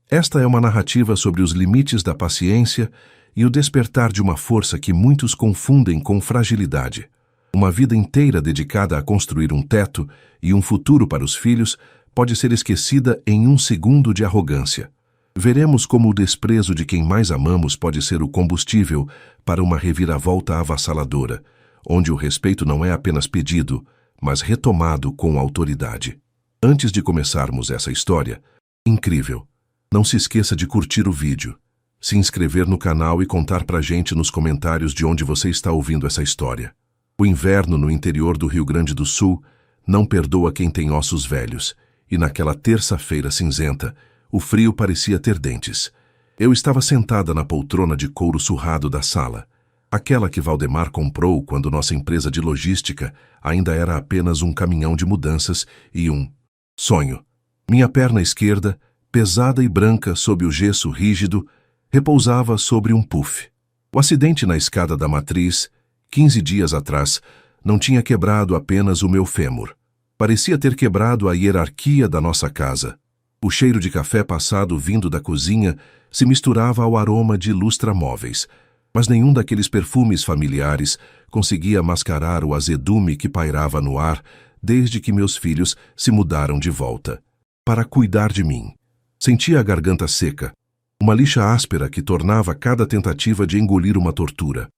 Esta é uma narrativa sobre os limites da paciência e o despertar de uma força que muitos confundem com fragilidade. Uma vida inteira dedicada a construir um teto e um futuro para os filhos pode ser esquecida em um segundo de arrogância. Veremos como o desprezo de quem mais amamos pode ser o combustível para uma reviravolta avassaladora, onde o respeito não é apenas pedido, mas retomado com autoridade. Antes de começarmos essa história incrível, não se esqueça de curtir o vídeo, se inscrever no canal e contar pra gente nos comentários de onde você está ouvindo essa história. O inverno no interior do Rio Grande do Sul não perdoa quem tem ossos velhos, e naquela terça-feira cinzenta, o frio parecia ter dentes. Eu estava sentada na poltrona de couro surrado da sala, aquela que Valdemar comprou quando nossa empresa de logística ainda era apenas um caminhão de mudanças e um sonho. Minha perna esquerda, pesada e branca sob o gesso rígido, repousava sobre um puff. O acidente na escada da matriz, 15 dias atrás, não tinha quebrado apenas o meu fêmur. Parecia ter quebrado a hierarquia da nossa casa. O cheiro de café passado vindo da cozinha se misturava ao aroma de lustramóveis, mas nenhum daqueles perfumes familiares conseguia mascarar o azedume que pairava no ar desde que meus filhos se mudaram de volta para cuidar de mim. Sentia a garganta seca, uma lixa áspera que tornava cada tentativa de engolir uma tortura.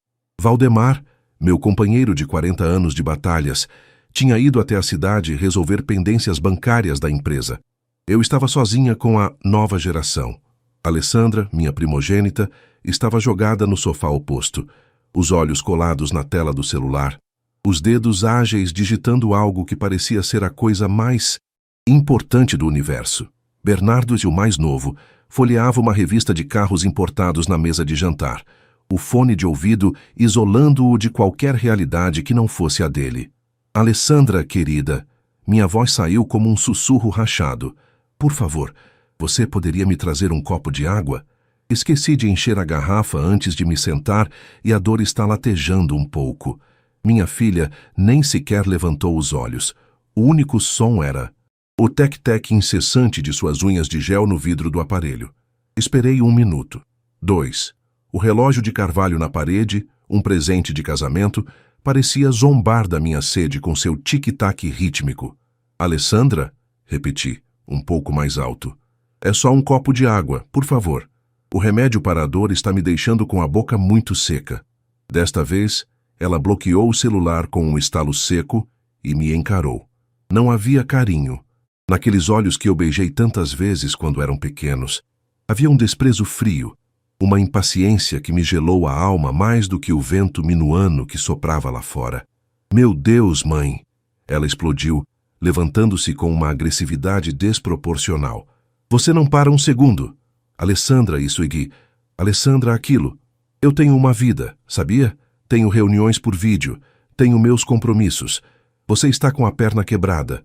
Valdemar, meu companheiro de 40 anos de batalhas, tinha ido até a cidade resolver pendências bancárias da empresa. Eu estava sozinha com a nova geração. Alessandra, minha primogênita, estava jogada no sofá oposto, os olhos colados na tela do celular, os dedos ágeis digitando algo que parecia ser a coisa mais importante do universo. Bernardo, o mais novo, folheava uma revista de carros importados na mesa de jantar, o fone de ouvido isolando-o de qualquer realidade que não fosse a dele. Alessandra, querida, minha voz saiu como um sussurro rachado. Por favor, você poderia me trazer um copo de água? Esqueci de encher a garrafa antes de me sentar e a dor está latejando um pouco. Minha filha nem sequer levantou os olhos. O único som era o tec-tec incessante de suas unhas de gel no vidro do aparelho. Esperei 1 minuto. 2. O relógio de carvalho na parede, um presente de casamento, parecia zombar da minha sede com seu tic-tac rítmico. Alessandra? Repeti, um pouco mais alto. É só um copo de água, por favor. O remédio para a dor está me deixando com a boca muito seca. Desta vez, ela bloqueou o celular com um estalo seco e me encarou. Não havia carinho. Naqueles olhos que eu beijei tantas vezes quando eram pequenos, havia um desprezo frio, uma impaciência que me gelou a alma mais do que o vento minuano que soprava lá fora. Meu Deus, mãe! Ela explodiu, levantando-se com uma agressividade desproporcional. Você não para um segundo. Alessandra, isso, Iggy. Alessandra, aquilo. Eu tenho uma vida, sabia? Tenho reuniões por vídeo. Tenho meus compromissos. Você está com a perna quebrada.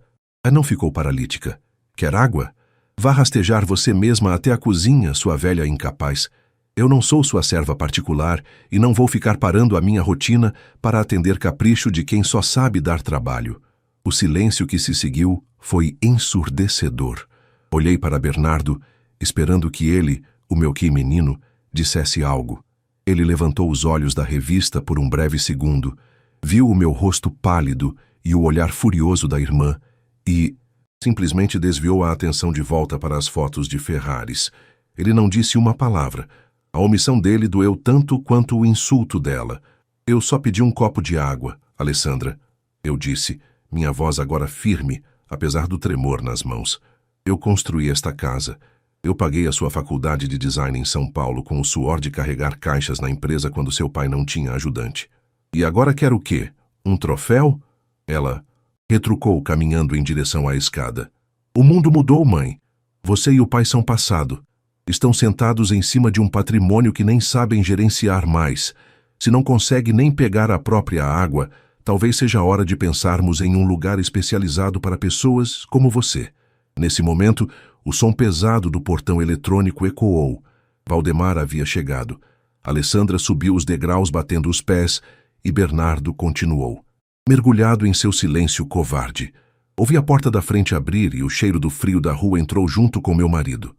Não ficou paralítica. Quer água? Vá rastejar você mesma até a cozinha, sua velha incapaz. Eu não sou sua serva particular e não vou ficar parando a minha rotina para atender capricho de quem só sabe dar trabalho. O silêncio que se seguiu foi ensurdecedor. Olhei para Bernardo, esperando que ele, o meu menino, dissesse algo. Ele levantou os olhos da revista por um breve segundo, viu o meu rosto pálido e o olhar furioso da irmã e simplesmente desviou a atenção de volta para as fotos de Ferraris. Ele não disse uma palavra. A omissão dele doeu tanto quanto o insulto dela. Eu só pedi um copo de água, Alessandra. Eu disse, minha voz agora firme, apesar do tremor nas mãos. Eu construí esta casa. Eu paguei a sua faculdade de design em São Paulo com o suor de carregar caixas na empresa quando seu pai não tinha ajudante. E agora quer o quê? Um troféu? Ela retrucou, caminhando em direção à escada. O mundo mudou, mãe. Você e o pai são passado. Estão sentados em cima de um patrimônio que nem sabem gerenciar mais. Se não consegue nem pegar a própria água, talvez seja a hora de pensarmos em um lugar especializado para pessoas como você. Nesse momento, o som pesado do portão eletrônico ecoou. Valdemar havia chegado. Alessandra subiu os degraus batendo os pés e Bernardo continuou. Mergulhado em seu silêncio covarde. Ouvi a porta da frente abrir e o cheiro do frio da rua entrou junto com meu marido.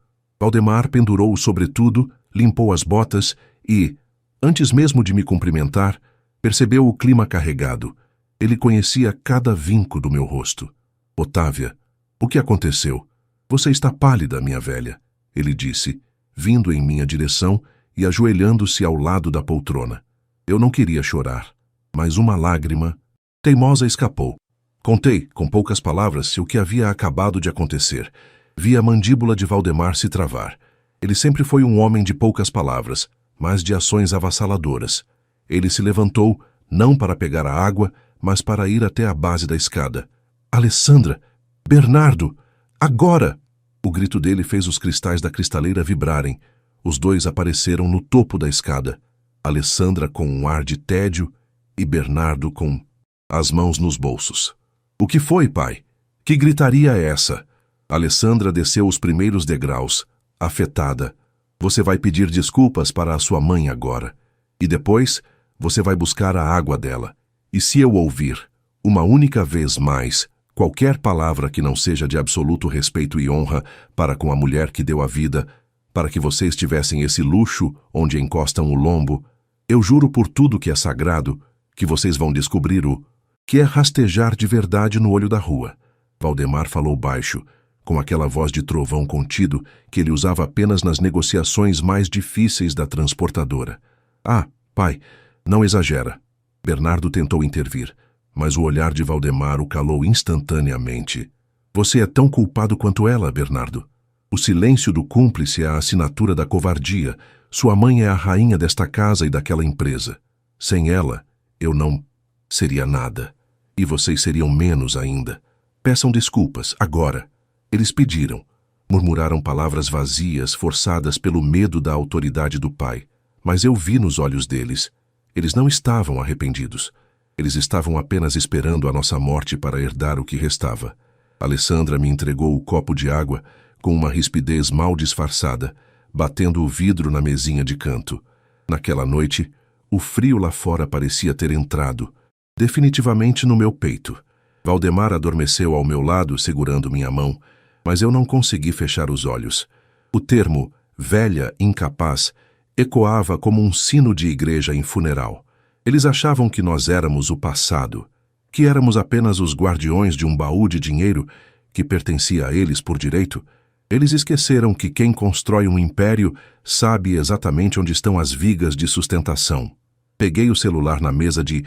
Valdemar pendurou o sobretudo, limpou as botas e, antes mesmo de me cumprimentar, percebeu o clima carregado. Ele conhecia cada vinco do meu rosto. Otávia, o que aconteceu? Você está pálida, minha velha, ele disse, vindo em minha direção e ajoelhando-se ao lado da poltrona. Eu não queria chorar, mas uma lágrima teimosa escapou. Contei, com poucas palavras, o que havia acabado de acontecer. Vi a mandíbula de Valdemar se travar. Ele sempre foi um homem de poucas palavras, mas de ações avassaladoras. Ele se levantou, não para pegar a água, mas para ir até a base da escada. Alessandra! Bernardo! Agora! O grito dele fez os cristais da cristaleira vibrarem. Os dois apareceram no topo da escada. Alessandra com um ar de tédio e Bernardo com as mãos nos bolsos. O que foi, pai? Que gritaria é essa? Alessandra desceu os primeiros degraus, afetada. Você vai pedir desculpas para a sua mãe agora. E depois, você vai buscar a água dela. E se eu ouvir, uma única vez mais, qualquer palavra que não seja de absoluto respeito e honra para com a mulher que deu a vida, para que vocês tivessem esse luxo onde encostam o lombo, eu juro por tudo que é sagrado, que vocês vão descobrir o que é rastejar de verdade no olho da rua. Valdemar falou baixo, com aquela voz de trovão contido que ele usava apenas nas negociações mais difíceis da transportadora. Ah, pai, não exagera. Bernardo tentou intervir, mas o olhar de Valdemar o calou instantaneamente. Você é tão culpado quanto ela, Bernardo. O silêncio do cúmplice é a assinatura da covardia. Sua mãe é a rainha desta casa e daquela empresa. Sem ela, eu não seria nada. E vocês seriam menos ainda. Peçam desculpas, agora. Eles pediram. Murmuraram palavras vazias, forçadas pelo medo da autoridade do pai. Mas eu vi nos olhos deles. Eles não estavam arrependidos. Eles estavam apenas esperando a nossa morte para herdar o que restava. Alessandra me entregou o copo de água com uma rispidez mal disfarçada, batendo o vidro na mesinha de canto. Naquela noite, o frio lá fora parecia ter entrado, definitivamente no meu peito. Valdemar adormeceu ao meu lado, segurando minha mão, mas eu não consegui fechar os olhos. O termo velha incapaz ecoava como um sino de igreja em funeral. Eles achavam que nós éramos o passado, que éramos apenas os guardiões de um baú de dinheiro que pertencia a eles por direito. Eles esqueceram que quem constrói um império sabe exatamente onde estão as vigas de sustentação. Peguei o celular na mesa de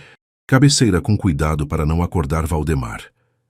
cabeceira com cuidado para não acordar Valdemar.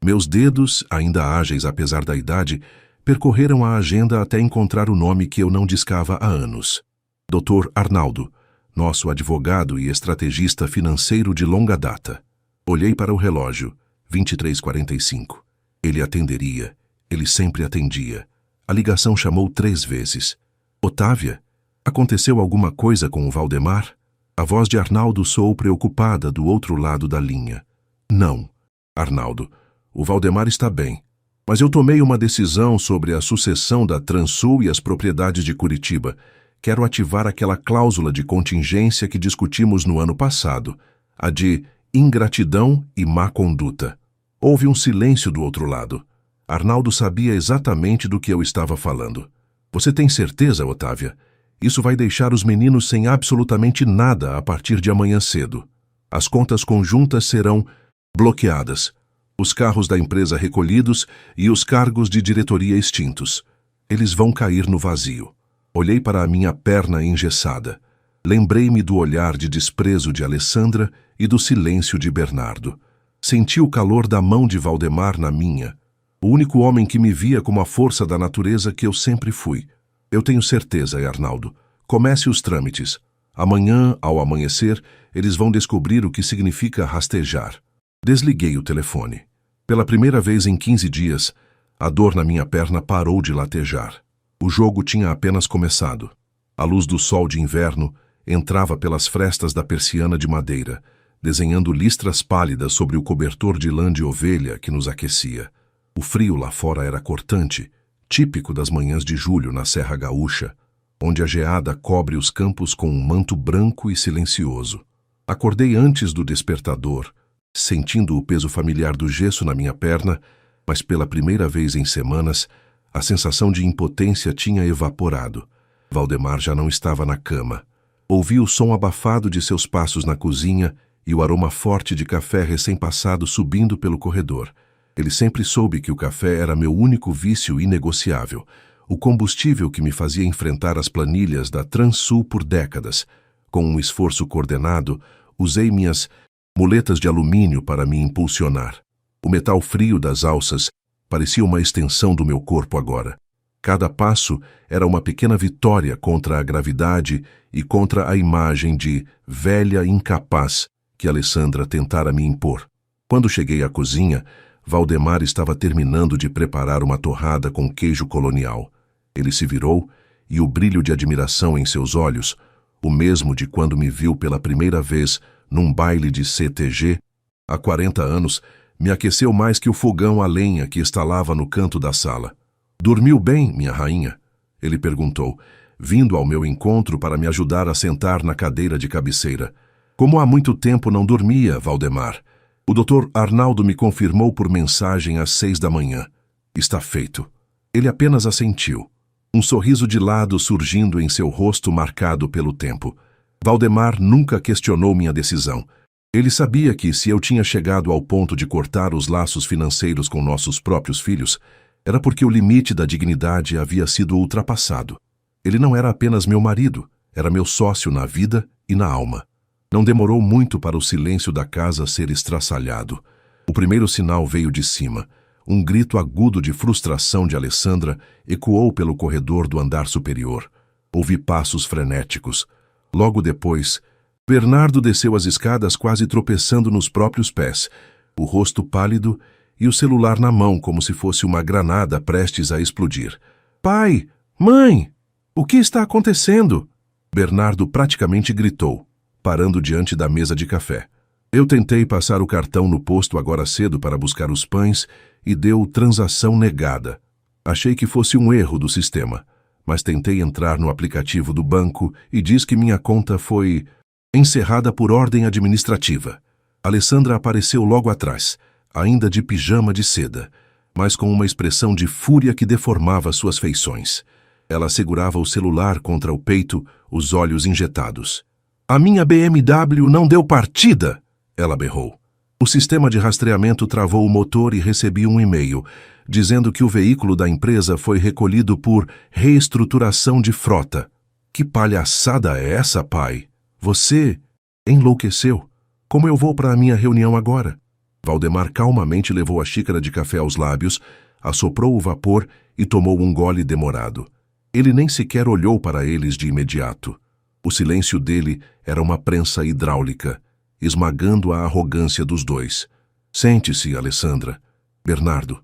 Meus dedos, ainda ágeis apesar da idade, percorreram a agenda até encontrar o nome que eu não discava há anos. Dr. Arnaldo, nosso advogado e estrategista financeiro de longa data. Olhei para o relógio, 23h45. Ele atenderia, ele sempre atendia. A ligação chamou 3 vezes. Otávia, aconteceu alguma coisa com o Valdemar? A voz de Arnaldo soou preocupada do outro lado da linha. Não, Arnaldo, o Valdemar está bem. Mas eu tomei uma decisão sobre a sucessão da Transul e as propriedades de Curitiba. Quero ativar aquela cláusula de contingência que discutimos no ano passado, a de ingratidão e má conduta. Houve um silêncio do outro lado. Arnaldo sabia exatamente do que eu estava falando. Você tem certeza, Otávia? Isso vai deixar os meninos sem absolutamente nada a partir de amanhã cedo. As contas conjuntas serão bloqueadas, os carros da empresa recolhidos e os cargos de diretoria extintos. Eles vão cair no vazio. Olhei para a minha perna engessada. Lembrei-me do olhar de desprezo de Alessandra e do silêncio de Bernardo. Senti o calor da mão de Valdemar na minha. O único homem que me via como a força da natureza que eu sempre fui. Eu tenho certeza, Arnaldo. Comece os trâmites. Amanhã, ao amanhecer, eles vão descobrir o que significa rastejar. Desliguei o telefone. Pela primeira vez em 15 dias, a dor na minha perna parou de latejar. O jogo tinha apenas começado. A luz do sol de inverno entrava pelas frestas da persiana de madeira, desenhando listras pálidas sobre o cobertor de lã de ovelha que nos aquecia. O frio lá fora era cortante, típico das manhãs de julho na Serra Gaúcha, onde a geada cobre os campos com um manto branco e silencioso. Acordei antes do despertador, sentindo o peso familiar do gesso na minha perna, mas pela primeira vez em semanas, A sensação de impotência tinha evaporado. Valdemar já não estava na cama. Ouvi o som abafado de seus passos na cozinha e o aroma forte de café recém-passado subindo pelo corredor. Ele sempre soube que o café era meu único vício inegociável, o combustível que me fazia enfrentar as planilhas da Transul por décadas. Com um esforço coordenado, usei minhas muletas de alumínio para me impulsionar. O metal frio das alças parecia uma extensão do meu corpo agora. Cada passo era uma pequena vitória contra a gravidade e contra a imagem de velha incapaz que Alessandra tentara me impor. Quando cheguei à cozinha, Valdemar estava terminando de preparar uma torrada com queijo colonial. Ele se virou e o brilho de admiração em seus olhos, o mesmo de quando me viu pela primeira vez num baile de CTG, há 40 anos, me aqueceu mais que o fogão a lenha que estalava no canto da sala. "Dormiu bem, minha rainha?" ele perguntou, vindo ao meu encontro para me ajudar a sentar na cadeira de cabeceira. "Como há muito tempo não dormia, Valdemar. O Dr. Arnaldo me confirmou por mensagem às 6 da manhã. Está feito." Ele apenas assentiu, um sorriso de lado surgindo em seu rosto marcado pelo tempo. Valdemar nunca questionou minha decisão. Ele sabia que, se eu tinha chegado ao ponto de cortar os laços financeiros com nossos próprios filhos, era porque o limite da dignidade havia sido ultrapassado. Ele não era apenas meu marido, era meu sócio na vida e na alma. Não demorou muito para o silêncio da casa ser estraçalhado. O primeiro sinal veio de cima. Um grito agudo de frustração de Alessandra ecoou pelo corredor do andar superior. Ouvi passos frenéticos. Logo depois, Bernardo desceu as escadas quase tropeçando nos próprios pés, o rosto pálido e o celular na mão como se fosse uma granada prestes a explodir. "Pai! Mãe! O que está acontecendo?" Bernardo praticamente gritou, parando diante da mesa de café. Eu tentei passar o cartão no posto agora cedo para buscar os pães e deu transação negada. Achei que fosse um erro do sistema, mas tentei entrar no aplicativo do banco e diz que minha conta foi encerrada por ordem administrativa. Alessandra apareceu logo atrás, ainda de pijama de seda, mas com uma expressão de fúria que deformava suas feições. Ela segurava o celular contra o peito, os olhos injetados. "A minha BMW não deu partida!" ela berrou. O sistema de rastreamento travou o motor e recebi um e-mail, dizendo que o veículo da empresa foi recolhido por reestruturação de frota. "Que palhaçada é essa, pai? Você enlouqueceu. Como eu vou para a minha reunião agora?" Valdemar calmamente levou a xícara de café aos lábios, assoprou o vapor e tomou um gole demorado. Ele nem sequer olhou para eles de imediato. O silêncio dele era uma prensa hidráulica, esmagando a arrogância dos dois. "Sente-se, Alessandra." "Bernardo,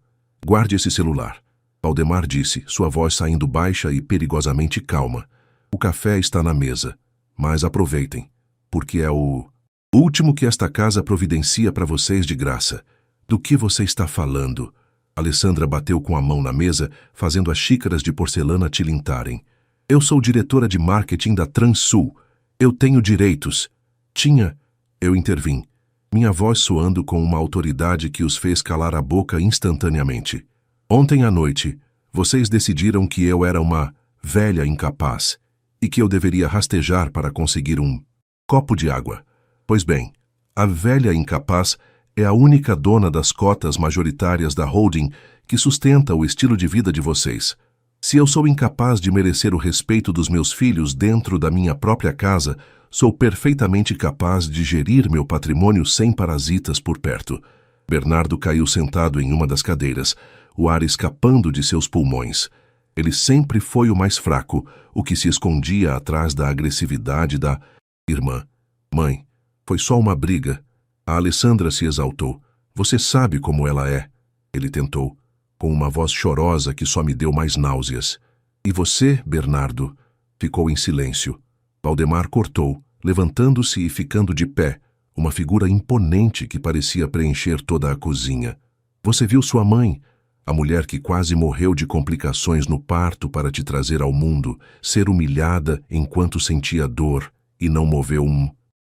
guarde esse celular." Valdemar disse, sua voz saindo baixa e perigosamente calma. "O café está na mesa, mas aproveitem, porque é o último que esta casa providencia para vocês de graça." "Do que você está falando?" Alessandra bateu com a mão na mesa, fazendo as xícaras de porcelana tilintarem. "Eu sou diretora de marketing da Transul. Eu tenho direitos." "Tinha..." Eu intervim, minha voz soando com uma autoridade que os fez calar a boca instantaneamente. "Ontem à noite, vocês decidiram que eu era uma velha incapaz e que eu deveria rastejar para conseguir um copo de água. Pois bem, a velha incapaz é a única dona das cotas majoritárias da holding que sustenta o estilo de vida de vocês. Se eu sou incapaz de merecer o respeito dos meus filhos dentro da minha própria casa, sou perfeitamente capaz de gerir meu patrimônio sem parasitas por perto." Bernardo caiu sentado em uma das cadeiras, o ar escapando de seus pulmões. Ele sempre foi o mais fraco, o que se escondia atrás da agressividade da irmã. "Mãe, foi só uma briga." A Alessandra se exaltou. "Você sabe como ela é." Ele tentou, com uma voz chorosa que só me deu mais náuseas. "E você, Bernardo?" Ficou em silêncio. Valdemar cortou, levantando-se e ficando de pé, uma figura imponente que parecia preencher toda a cozinha. "Você viu sua mãe, a mulher que quase morreu de complicações no parto para te trazer ao mundo, ser humilhada enquanto sentia dor e não moveu um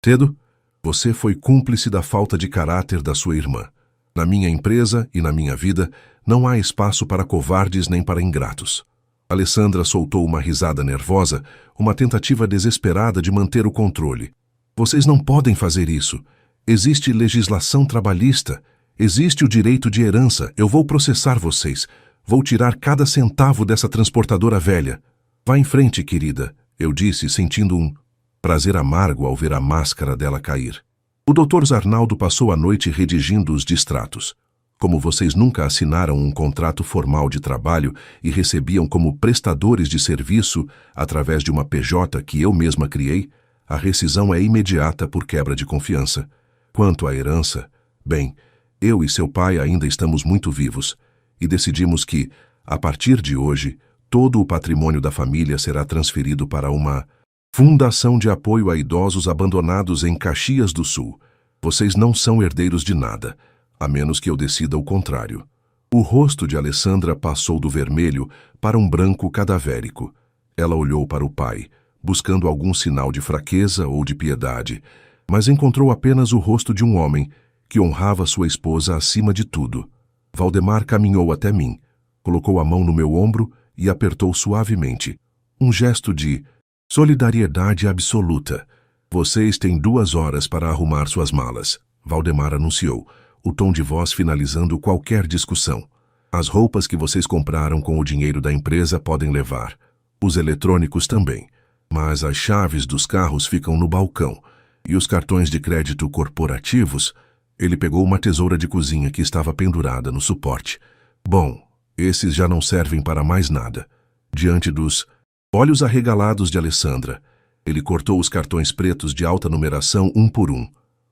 dedo? Você foi cúmplice da falta de caráter da sua irmã. Na minha empresa e na minha vida, Não há espaço para covardes nem para ingratos. Alessandra soltou uma risada nervosa, uma tentativa desesperada de manter o controle. Vocês não podem fazer isso. Existe legislação trabalhista. Existe o direito de herança. Eu vou processar vocês. Vou tirar cada centavo dessa transportadora velha. Vá em frente, querida, eu disse, sentindo um prazer amargo ao ver a máscara dela cair. O Dr. Zarnaldo passou a noite redigindo os distratos. Como vocês nunca assinaram um contrato formal de trabalho e recebiam como prestadores de serviço através de uma PJ que eu mesma criei, a rescisão é imediata por quebra de confiança. Quanto à herança, bem, eu e seu pai ainda estamos muito vivos e decidimos que, a partir de hoje, todo o patrimônio da família será transferido para uma fundação de apoio a idosos abandonados em Caxias do Sul. Vocês não são herdeiros de nada, a menos que eu decida o contrário. O rosto de Alessandra passou do vermelho para um branco cadavérico. Ela olhou para o pai, buscando algum sinal de fraqueza ou de piedade, mas encontrou apenas o rosto de um homem que honrava sua esposa acima de tudo. Valdemar caminhou até mim, colocou a mão no meu ombro e apertou suavemente. Um gesto de solidariedade absoluta. Vocês têm 2 horas para arrumar suas malas, Valdemar anunciou, o tom de voz finalizando qualquer discussão. As roupas que vocês compraram com o dinheiro da empresa podem levar. Os eletrônicos também. Mas as chaves dos carros ficam no balcão. E os cartões de crédito corporativos... Ele pegou uma tesoura de cozinha que estava pendurada no suporte. Bom, esses já não servem para mais nada. Diante dos olhos arregalados de Alessandra, ele cortou os cartões pretos de alta numeração um por um.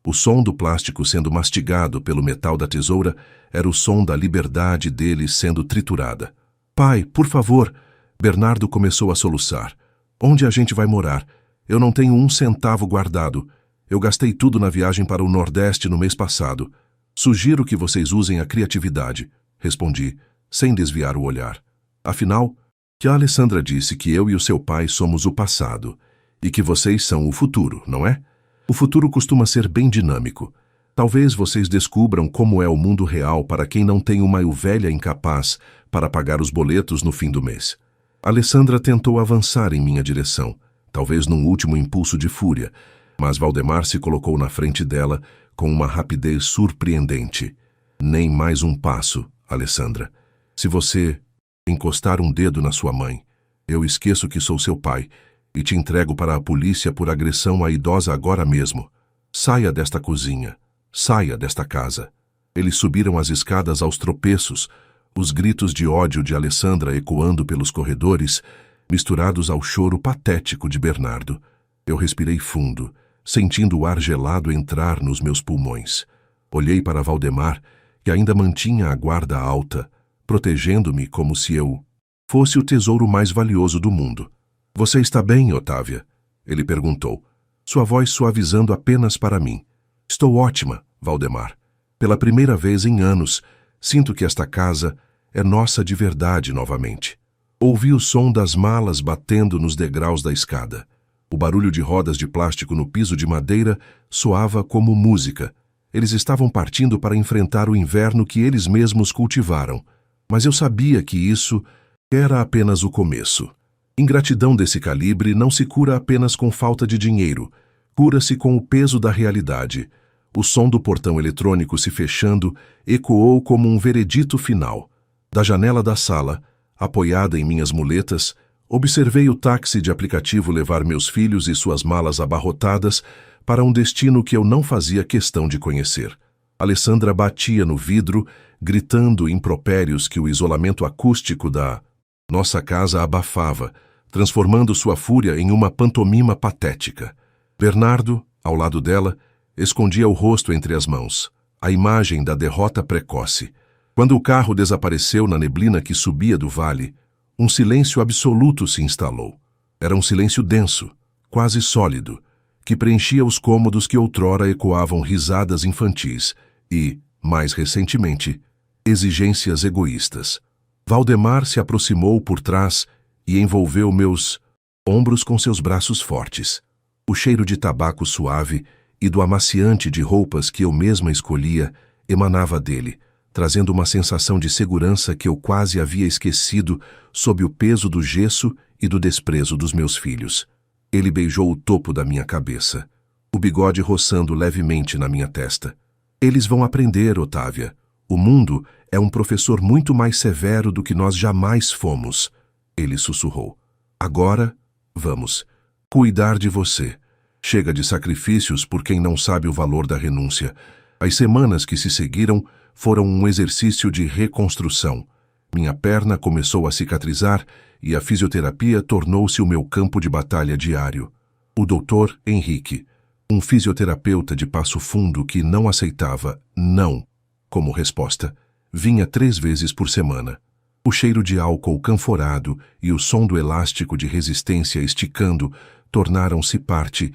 O som do plástico sendo mastigado pelo metal da tesoura era o som da liberdade dele sendo triturada. Pai, por favor, Bernardo começou a soluçar. Onde a gente vai morar? Eu não tenho 1 centavo guardado. Eu gastei tudo na viagem para o Nordeste no mês passado. Sugiro que vocês usem a criatividade, respondi, sem desviar o olhar. Afinal, que a Alessandra disse que eu e o seu pai somos o passado e que vocês são o futuro, não é? O futuro costuma ser bem dinâmico. Talvez vocês descubram como é o mundo real para quem não tem uma velha incapaz para pagar os boletos no fim do mês. Alessandra tentou avançar em minha direção, talvez num último impulso de fúria, mas Valdemar se colocou na frente dela com uma rapidez surpreendente. Nem mais um passo, Alessandra. Se você encostar um dedo na sua mãe, eu esqueço que sou seu pai e te entrego para a polícia por agressão à idosa agora mesmo. Saia desta cozinha. Saia desta casa. Eles subiram as escadas aos tropeços, os gritos de ódio de Alessandra ecoando pelos corredores, misturados ao choro patético de Bernardo. Eu respirei fundo, sentindo o ar gelado entrar nos meus pulmões. Olhei para Valdemar, que ainda mantinha a guarda alta, protegendo-me como se eu fosse o tesouro mais valioso do mundo. Você está bem, Otávia? Ele perguntou, sua voz suavizando apenas para mim. Estou ótima, Valdemar. Pela primeira vez em anos, sinto que esta casa é nossa de verdade novamente. Ouvi o som das malas batendo nos degraus da escada. O barulho de rodas de plástico no piso de madeira soava como música. Eles estavam partindo para enfrentar o inverno que eles mesmos cultivaram. Mas eu sabia que isso era apenas o começo. Ingratidão desse calibre não se cura apenas com falta de dinheiro. Cura-se com o peso da realidade. O som do portão eletrônico se fechando ecoou como um veredito final. Da janela da sala, apoiada em minhas muletas, observei o táxi de aplicativo levar meus filhos e suas malas abarrotadas para um destino que eu não fazia questão de conhecer. Alessandra batia no vidro, gritando impropérios que o isolamento acústico da nossa casa abafava, transformando sua fúria em uma pantomima patética. Bernardo, ao lado dela, escondia o rosto entre as mãos, a imagem da derrota precoce. Quando o carro desapareceu na neblina que subia do vale, um silêncio absoluto se instalou. Era um silêncio denso, quase sólido, que preenchia os cômodos que outrora ecoavam risadas infantis e, mais recentemente, exigências egoístas. Valdemar se aproximou por trás e envolveu meus ombros com seus braços fortes. O cheiro de tabaco suave e do amaciante de roupas que eu mesma escolhia emanava dele, trazendo uma sensação de segurança que eu quase havia esquecido sob o peso do gesso e do desprezo dos meus filhos. Ele beijou o topo da minha cabeça, o bigode roçando levemente na minha testa. Eles vão aprender, Otávia. O mundo é um professor muito mais severo do que nós jamais fomos. Ele sussurrou. Agora, vamos cuidar de você. Chega de sacrifícios por quem não sabe o valor da renúncia. As semanas que se seguiram foram um exercício de reconstrução. Minha perna começou a cicatrizar e a fisioterapia tornou-se o meu campo de batalha diário. O Dr. Henrique, um fisioterapeuta de Passo Fundo que não aceitava não como resposta, vinha 3 vezes por semana. O cheiro de álcool canforado e o som do elástico de resistência esticando tornaram-se parte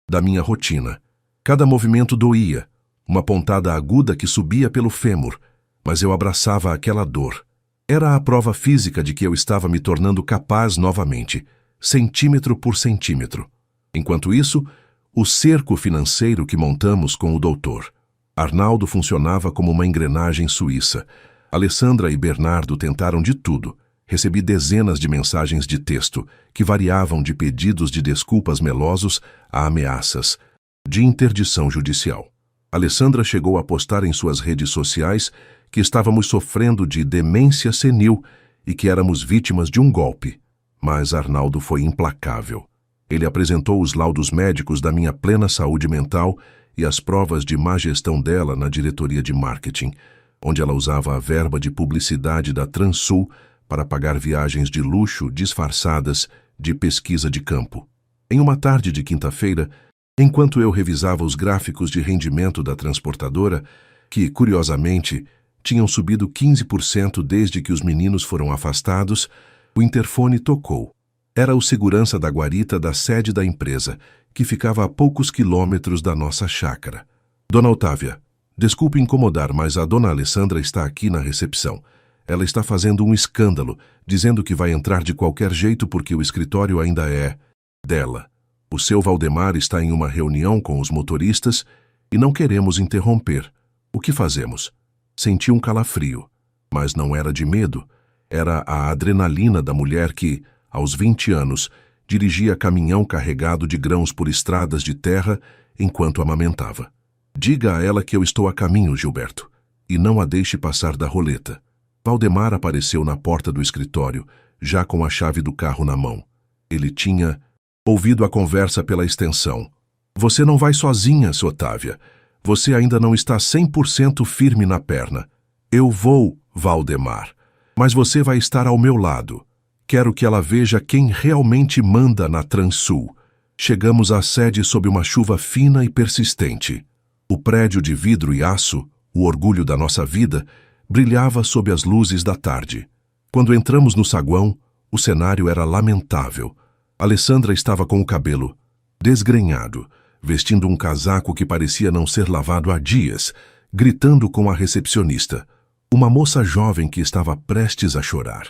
da minha rotina. Cada movimento doía, uma pontada aguda que subia pelo fêmur, mas eu abraçava aquela dor. Era a prova física de que eu estava me tornando capaz novamente, centímetro por centímetro. Enquanto isso, o cerco financeiro que montamos com o doutor. Arnaldo funcionava como uma engrenagem suíça. Alessandra e Bernardo tentaram de tudo. Recebi dezenas de mensagens de texto, que variavam de pedidos de desculpas melosos a ameaças de interdição judicial. Alessandra chegou a postar em suas redes sociais que estávamos sofrendo de demência senil e que éramos vítimas de um golpe. Mas Arnaldo foi implacável. Ele apresentou os laudos médicos da minha plena saúde mental e as provas de má gestão dela na diretoria de marketing, onde ela usava a verba de publicidade da Transul para pagar viagens de luxo disfarçadas de pesquisa de campo. Em uma tarde de quinta-feira, enquanto eu revisava os gráficos de rendimento da transportadora, que, curiosamente, tinham subido 15% desde que os meninos foram afastados, o interfone tocou. Era o segurança da guarita da sede da empresa, que ficava a poucos quilômetros da nossa chácara. Dona Otávia, desculpe incomodar, mas a dona Alessandra está aqui na recepção. Ela está fazendo um escândalo, dizendo que vai entrar de qualquer jeito porque o escritório ainda é dela. O seu Valdemar está em uma reunião com os motoristas e não queremos interromper. O que fazemos? Senti um calafrio, mas não era de medo. Era a adrenalina da mulher que, aos 20 anos, dirigia caminhão carregado de grãos por estradas de terra enquanto amamentava. Diga a ela que eu estou a caminho, Gilberto, e não a deixe passar da roleta. Valdemar apareceu na porta do escritório, já com a chave do carro na mão. Ele tinha ouvido a conversa pela extensão. Você não vai sozinha, Sra. Otávia. Você ainda não está 100% firme na perna. Eu vou, Valdemar, mas você vai estar ao meu lado. Quero que ela veja quem realmente manda na Transul. Chegamos à sede sob uma chuva fina e persistente. O prédio de vidro e aço, o orgulho da nossa vida, brilhava sob as luzes da tarde. Quando entramos no saguão, o cenário era lamentável. Alessandra estava com o cabelo desgrenhado, vestindo um casaco que parecia não ser lavado há dias, gritando com a recepcionista, uma moça jovem que estava prestes a chorar.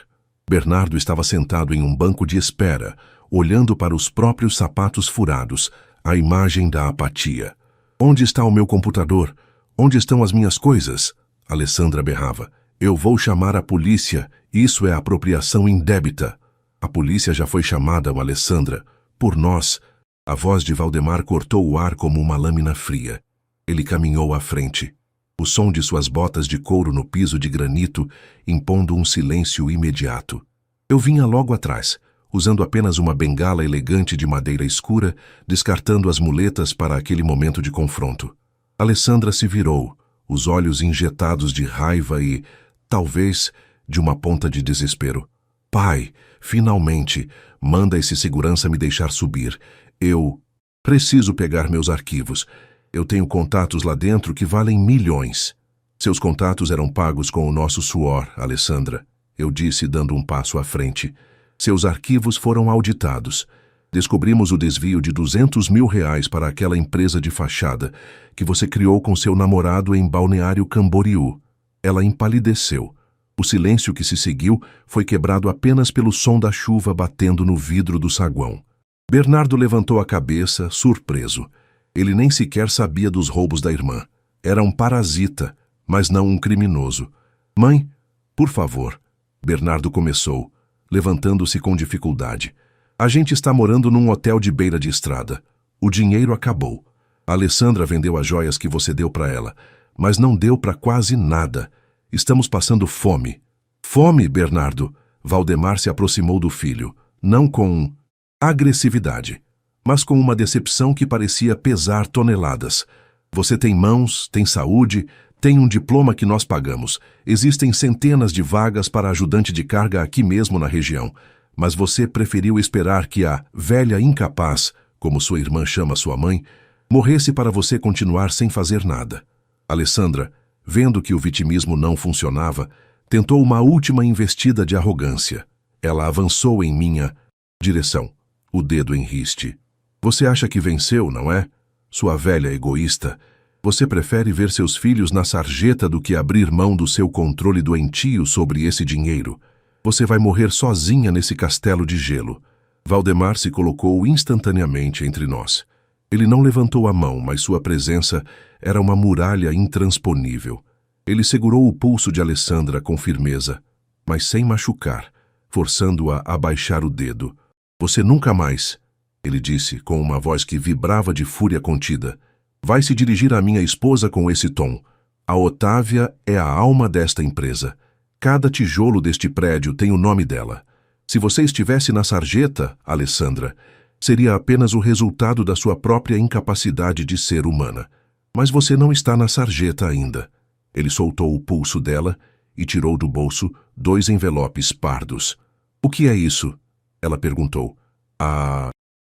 Bernardo estava sentado em um banco de espera, olhando para os próprios sapatos furados, a imagem da apatia. Onde está o meu computador? Onde estão as minhas coisas? Alessandra berrava. Eu vou chamar a polícia. Isso é apropriação indébita. A polícia já foi chamada, Alessandra. Por nós. A voz de Valdemar cortou o ar como uma lâmina fria. Ele caminhou à frente. O som de suas botas de couro no piso de granito, impondo um silêncio imediato. Eu vinha logo atrás, usando apenas uma bengala elegante de madeira escura, descartando as muletas para aquele momento de confronto. Alessandra se virou, os olhos injetados de raiva e, talvez, de uma ponta de desespero. Pai, finalmente, manda esse segurança me deixar subir. Eu preciso pegar meus arquivos. Eu tenho contatos lá dentro que valem milhões. Seus contatos eram pagos com o nosso suor, Alessandra, eu disse dando um passo à frente. Seus arquivos foram auditados. Descobrimos o desvio de R$200 mil para aquela empresa de fachada que você criou com seu namorado em Balneário Camboriú. Ela empalideceu. O silêncio que se seguiu foi quebrado apenas pelo som da chuva batendo no vidro do saguão. Bernardo levantou a cabeça, surpreso. Ele nem sequer sabia dos roubos da irmã. Era um parasita, mas não um criminoso. Mãe, por favor, Bernardo começou, levantando-se com dificuldade. A gente está morando num hotel de beira de estrada. O dinheiro acabou. A Alessandra vendeu as joias que você deu para ela, mas não deu para quase nada. Estamos passando fome. Fome, Bernardo? Valdemar se aproximou do filho, não com agressividade, mas com uma decepção que parecia pesar toneladas. Você tem mãos, tem saúde, tem um diploma que nós pagamos. Existem centenas de vagas para ajudante de carga aqui mesmo na região. Mas você preferiu esperar que a velha incapaz, como sua irmã chama sua mãe, morresse para você continuar sem fazer nada. Alessandra, vendo que o vitimismo não funcionava, tentou uma última investida de arrogância. Ela avançou em minha direção, o dedo em riste. Você acha que venceu, não é? Sua velha egoísta. Você prefere ver seus filhos na sarjeta do que abrir mão do seu controle doentio sobre esse dinheiro. Você vai morrer sozinha nesse castelo de gelo. Valdemar se colocou instantaneamente entre nós. Ele não levantou a mão, mas sua presença era uma muralha intransponível. Ele segurou o pulso de Alessandra com firmeza, mas sem machucar, forçando-a a baixar o dedo. Você nunca mais, ele disse com uma voz que vibrava de fúria contida, vai se dirigir à minha esposa com esse tom. A Otávia é a alma desta empresa. Cada tijolo deste prédio tem o nome dela. Se você estivesse na sarjeta, Alessandra, seria apenas o resultado da sua própria incapacidade de ser humana. Mas você não está na sarjeta ainda. Ele soltou o pulso dela e tirou do bolso 2 envelopes pardos. O que é isso? Ela perguntou. A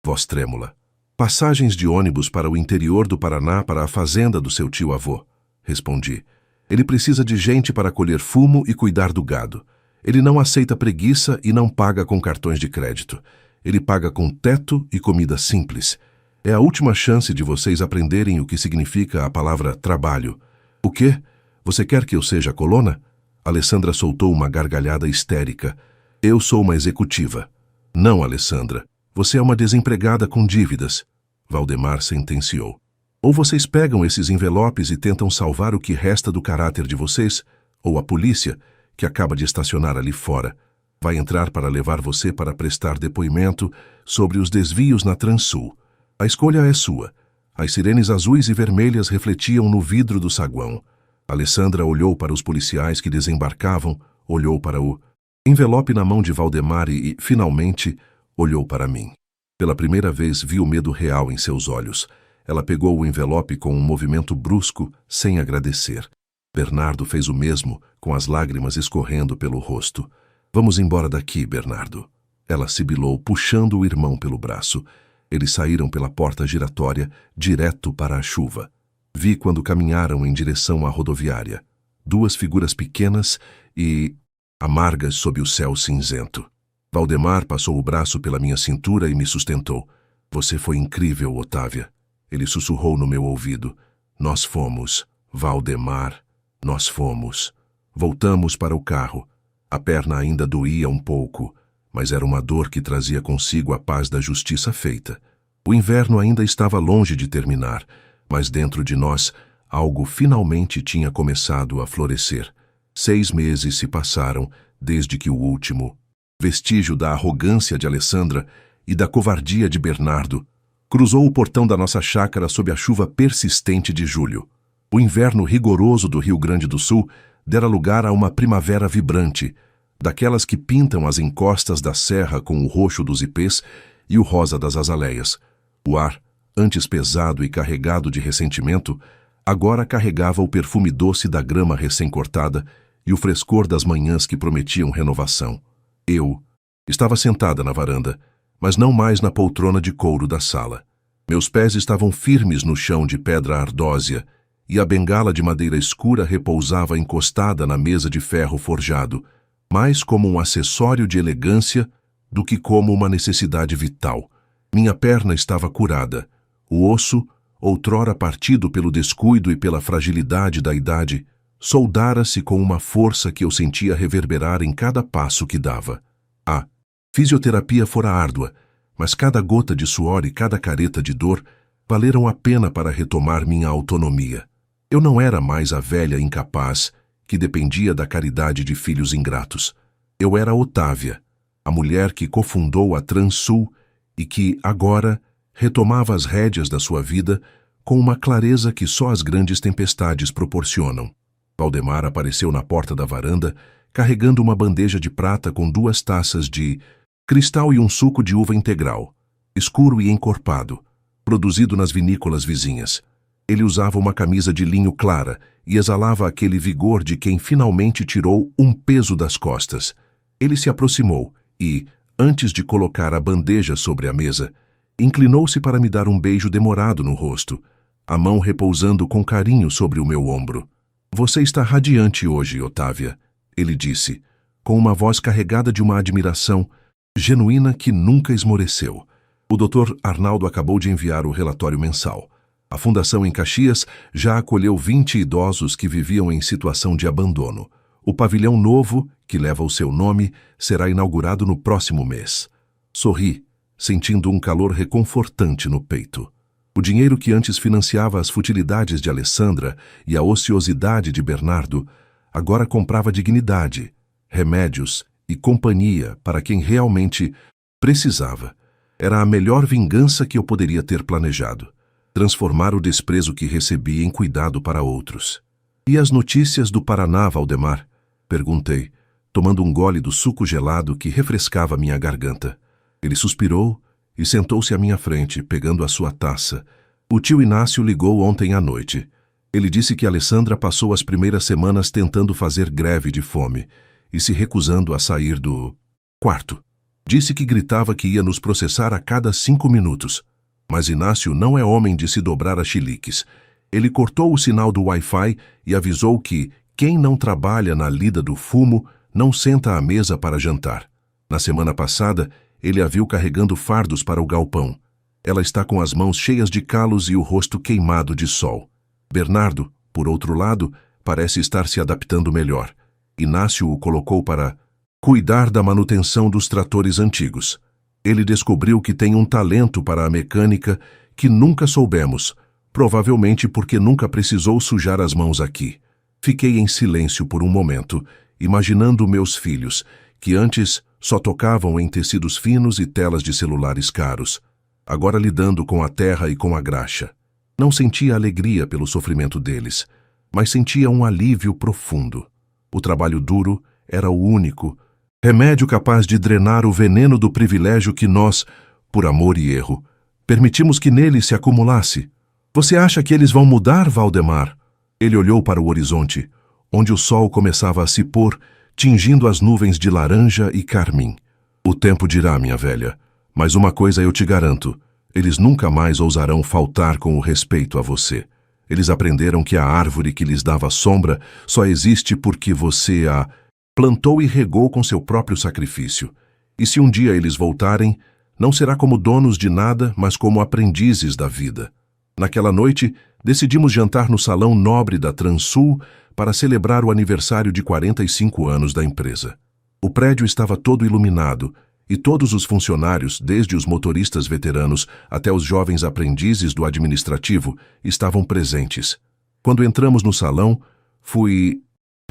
voz trêmula. Passagens de ônibus para o interior do Paraná para a fazenda do seu tio-avô, respondi. Ele precisa de gente para colher fumo e cuidar do gado. Ele não aceita preguiça e não paga com cartões de crédito. Ele paga com teto e comida simples. É a última chance de vocês aprenderem o que significa a palavra trabalho. O quê? Você quer que eu seja colona? Alessandra soltou uma gargalhada histérica. Eu sou uma executiva. Não, Alessandra. Você é uma desempregada com dívidas. Valdemar sentenciou. Ou vocês pegam esses envelopes e tentam salvar o que resta do caráter de vocês, ou a polícia, que acaba de estacionar ali fora, vai entrar para levar você para prestar depoimento sobre os desvios na Transul. A escolha é sua. As sirenes azuis e vermelhas refletiam no vidro do saguão. Alessandra olhou para os policiais que desembarcavam, olhou para o envelope na mão de Valdemar e, finalmente, olhou para mim. Pela primeira vez vi o medo real em seus olhos. Ela pegou o envelope com um movimento brusco, sem agradecer. Bernardo fez o mesmo, com as lágrimas escorrendo pelo rosto. Vamos embora daqui, Bernardo. Ela sibilou, puxando o irmão pelo braço. Eles saíram pela porta giratória, direto para a chuva. Vi quando caminharam em direção à rodoviária. 2 figuras pequenas e amargas sob o céu cinzento. Valdemar passou o braço pela minha cintura e me sustentou. Você foi incrível, Otávia. Ele sussurrou no meu ouvido. Nós fomos, Valdemar, nós fomos. Voltamos para o carro. A perna ainda doía um pouco, mas era uma dor que trazia consigo a paz da justiça feita. O inverno ainda estava longe de terminar, mas dentro de nós, algo finalmente tinha começado a florescer. 6 meses se passaram desde que o último vestígio da arrogância de Alessandra e da covardia de Bernardo cruzou o portão da nossa chácara sob a chuva persistente de julho. O inverno rigoroso do Rio Grande do Sul dera lugar a uma primavera vibrante, daquelas que pintam as encostas da serra com o roxo dos ipês e o rosa das azaleias. O ar, antes pesado e carregado de ressentimento, agora carregava o perfume doce da grama recém-cortada e o frescor das manhãs que prometiam renovação. Eu estava sentada na varanda, mas não mais na poltrona de couro da sala. Meus pés estavam firmes no chão de pedra ardósia e a bengala de madeira escura repousava encostada na mesa de ferro forjado, mais como um acessório de elegância do que como uma necessidade vital. Minha perna estava curada. O osso, outrora partido pelo descuido e pela fragilidade da idade, soldara-se com uma força que eu sentia reverberar em cada passo que dava. A fisioterapia fora árdua, mas cada gota de suor e cada careta de dor valeram a pena para retomar minha autonomia. Eu não era mais a velha incapaz que dependia da caridade de filhos ingratos. Eu era Otávia, a mulher que cofundou a Transul e que, agora, retomava as rédeas da sua vida com uma clareza que só as grandes tempestades proporcionam. Valdemar apareceu na porta da varanda, carregando uma bandeja de prata com 2 taças de cristal e um suco de uva integral, escuro e encorpado, produzido nas vinícolas vizinhas. Ele usava uma camisa de linho clara e exalava aquele vigor de quem finalmente tirou um peso das costas. Ele se aproximou e, antes de colocar a bandeja sobre a mesa, inclinou-se para me dar um beijo demorado no rosto, a mão repousando com carinho sobre o meu ombro. Você está radiante hoje, Otávia, ele disse, com uma voz carregada de uma admiração genuína que nunca esmoreceu. O Dr. Arnaldo acabou de enviar o relatório mensal. A Fundação em Caxias já acolheu 20 idosos que viviam em situação de abandono. O pavilhão novo, que leva o seu nome, será inaugurado no próximo mês. Sorri, sentindo um calor reconfortante no peito. O dinheiro que antes financiava as futilidades de Alessandra e a ociosidade de Bernardo, agora comprava dignidade, remédios e companhia para quem realmente precisava. Era a melhor vingança que eu poderia ter planejado. Transformar o desprezo que recebi em cuidado para outros. E as notícias do Paraná, Valdemar? Perguntei, tomando um gole do suco gelado que refrescava minha garganta. Ele suspirou e sentou-se à minha frente, pegando a sua taça. O tio Inácio ligou ontem à noite. Ele disse que Alessandra passou as primeiras semanas tentando fazer greve de fome e se recusando a sair do quarto. Disse que gritava que ia nos processar a cada 5 minutos. Mas Inácio não é homem de se dobrar a chiliques. Ele cortou o sinal do Wi-Fi e avisou que quem não trabalha na lida do fumo não senta à mesa para jantar. Na semana passada, ele a viu carregando fardos para o galpão. Ela está com as mãos cheias de calos e o rosto queimado de sol. Bernardo, por outro lado, parece estar se adaptando melhor. Inácio o colocou para cuidar da manutenção dos tratores antigos. Ele descobriu que tem um talento para a mecânica que nunca soubemos, provavelmente porque nunca precisou sujar as mãos aqui. Fiquei em silêncio por um momento, imaginando meus filhos, que antes só tocavam em tecidos finos e telas de celulares caros, agora lidando com a terra e com a graxa. Não sentia alegria pelo sofrimento deles, mas sentia um alívio profundo. O trabalho duro era o único remédio capaz de drenar o veneno do privilégio que nós, por amor e erro, permitimos que nele se acumulasse. Você acha que eles vão mudar, Valdemar? Ele olhou para o horizonte, onde o sol começava a se pôr, tingindo as nuvens de laranja e carmim. O tempo dirá, minha velha, mas uma coisa eu te garanto, eles nunca mais ousarão faltar com o respeito a você. Eles aprenderam que a árvore que lhes dava sombra só existe porque você a plantou e regou com seu próprio sacrifício. E se um dia eles voltarem, não será como donos de nada, mas como aprendizes da vida. Naquela noite, decidimos jantar no salão nobre da Transul para celebrar o aniversário de 45 anos da empresa. O prédio estava todo iluminado e todos os funcionários, desde os motoristas veteranos até os jovens aprendizes do administrativo, estavam presentes. Quando entramos no salão, fui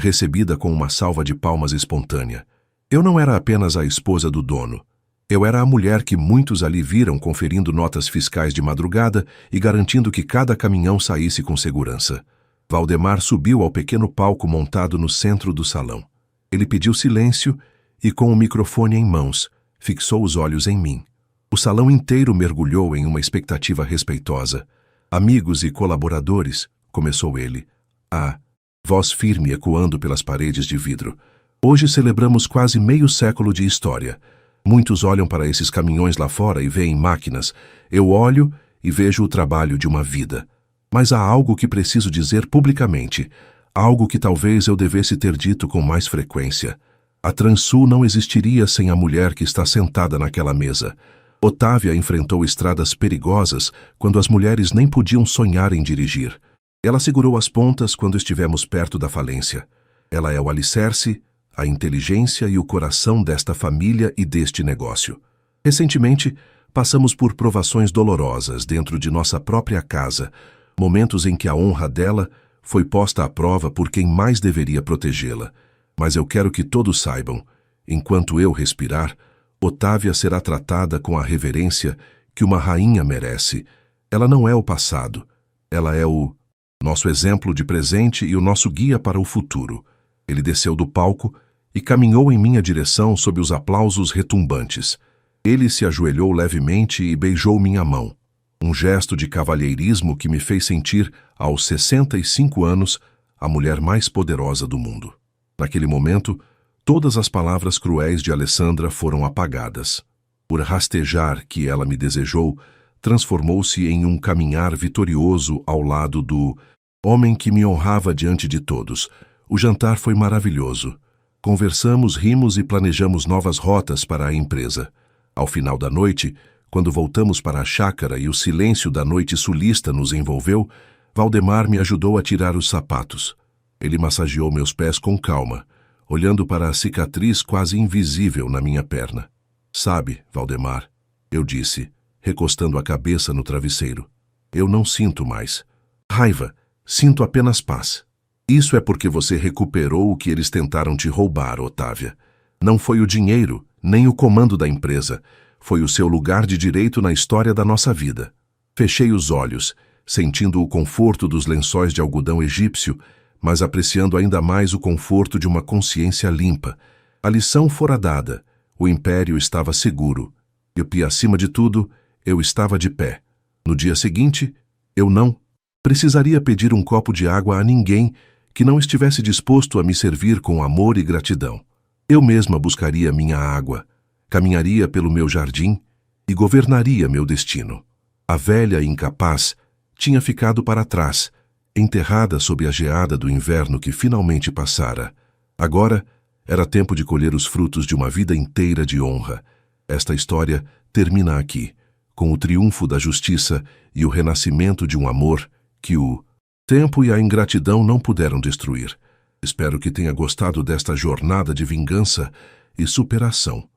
recebida com uma salva de palmas espontânea. Eu não era apenas a esposa do dono. Eu era a mulher que muitos ali viram conferindo notas fiscais de madrugada e garantindo que cada caminhão saísse com segurança. Valdemar subiu ao pequeno palco montado no centro do salão. Ele pediu silêncio e, com o microfone em mãos, fixou os olhos em mim. O salão inteiro mergulhou em uma expectativa respeitosa. Amigos e colaboradores, começou ele, a voz firme ecoando pelas paredes de vidro. Hoje celebramos quase meio século de história. Muitos olham para esses caminhões lá fora e veem máquinas. Eu olho e vejo o trabalho de uma vida. Mas há algo que preciso dizer publicamente, algo que talvez eu devesse ter dito com mais frequência. A Transul não existiria sem a mulher que está sentada naquela mesa. Otávia enfrentou estradas perigosas quando as mulheres nem podiam sonhar em dirigir. Ela segurou as pontas quando estivemos perto da falência. Ela é o alicerce, a inteligência e o coração desta família e deste negócio. Recentemente, passamos por provações dolorosas dentro de nossa própria casa, momentos em que a honra dela, foi posta à prova por quem mais deveria protegê-la. Mas eu quero que todos saibam, enquanto eu respirar, Otávia será tratada com a reverência que uma rainha merece. Ela não é o passado, ela é o nosso exemplo de presente e o nosso guia para o futuro. Ele desceu do palco e caminhou em minha direção sob os aplausos retumbantes. Ele se ajoelhou levemente e beijou minha mão. Um gesto de cavalheirismo que me fez sentir, aos 65 anos, a mulher mais poderosa do mundo. Naquele momento, todas as palavras cruéis de Alessandra foram apagadas. O rastejar que ela me desejou transformou-se em um caminhar vitorioso ao lado do homem que me honrava diante de todos. O jantar foi maravilhoso. Conversamos, rimos e planejamos novas rotas para a empresa. Ao final da noite, quando voltamos para a chácara e o silêncio da noite sulista nos envolveu, Valdemar me ajudou a tirar os sapatos. Ele massageou meus pés com calma, olhando para a cicatriz quase invisível na minha perna. Sabe, Valdemar, eu disse, recostando a cabeça no travesseiro, eu não sinto mais raiva, sinto apenas paz. Isso é porque você recuperou o que eles tentaram te roubar, Otávia. Não foi o dinheiro, nem o comando da empresa. Foi o seu lugar de direito na história da nossa vida. Fechei os olhos, sentindo o conforto dos lençóis de algodão egípcio, mas apreciando ainda mais o conforto de uma consciência limpa. A lição fora dada. O império estava seguro. E, acima de tudo, eu estava de pé. No dia seguinte, eu não precisaria pedir um copo de água a ninguém que não estivesse disposto a me servir com amor e gratidão. Eu mesma buscaria minha água, caminharia pelo meu jardim e governaria meu destino. A velha incapaz tinha ficado para trás, enterrada sob a geada do inverno que finalmente passara. Agora era tempo de colher os frutos de uma vida inteira de honra. Esta história termina aqui, com o triunfo da justiça e o renascimento de um amor que o tempo e a ingratidão não puderam destruir. Espero que tenha gostado desta jornada de vingança e superação.